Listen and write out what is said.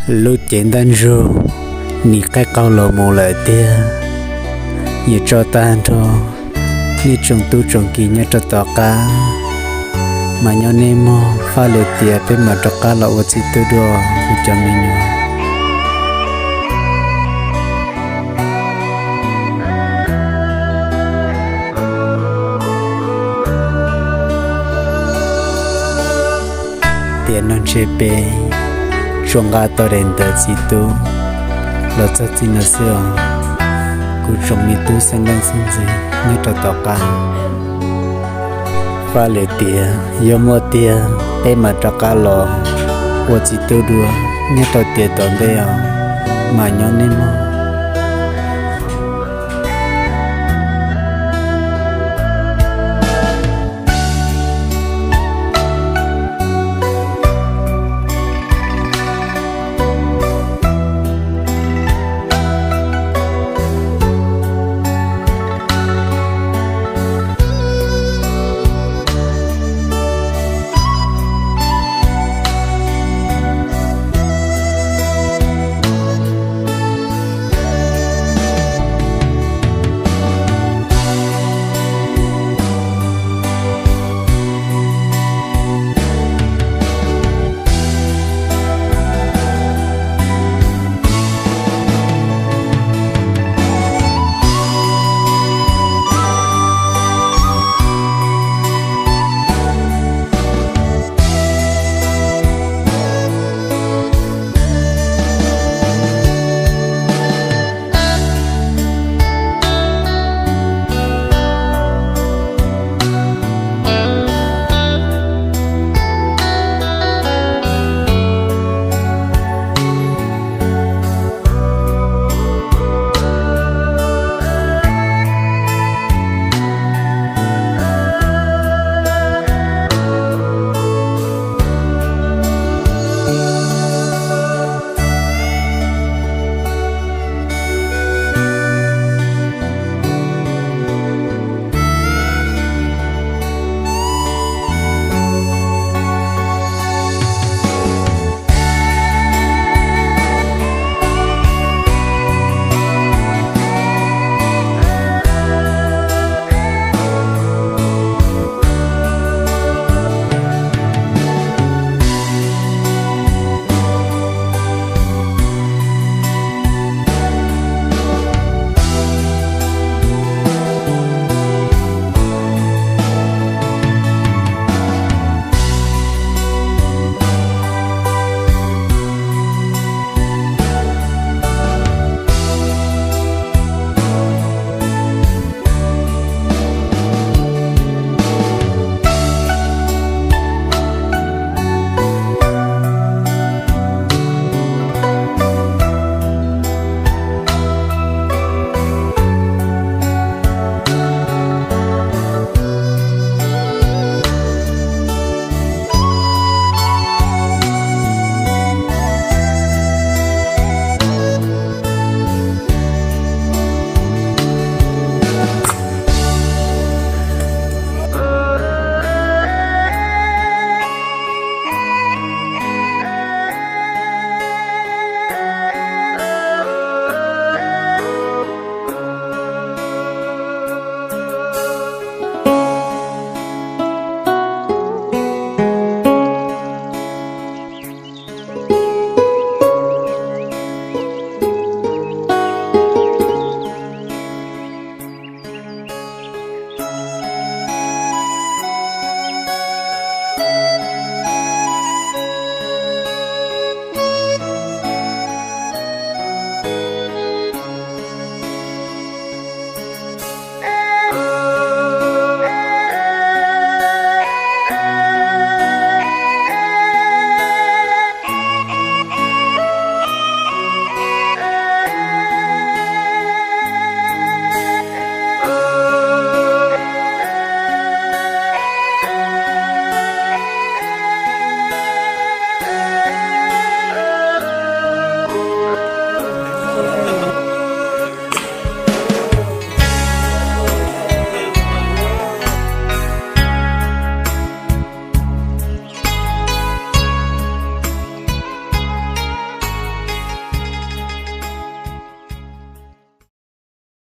lúc chuyện đơn rồi ni cái câu lồ mù lời tia như cho tan cho ni trồng tu trồng kỳ như cho tỏ cá mà nhau nên mò pha lệ tia bên mà cho cá lọ vật gì tôi đùa cho mình nhau tiền non chế bê chuông gà to đèn tờ gì tu lọt cho tin là xưa cụ trồng mi tu sen đen sen gì như trò tỏ cả pha lệ tia yo mua tia em mà trò cá lò vật gì tu đùa như trò tia tòn đây à mà nhỏ nên mà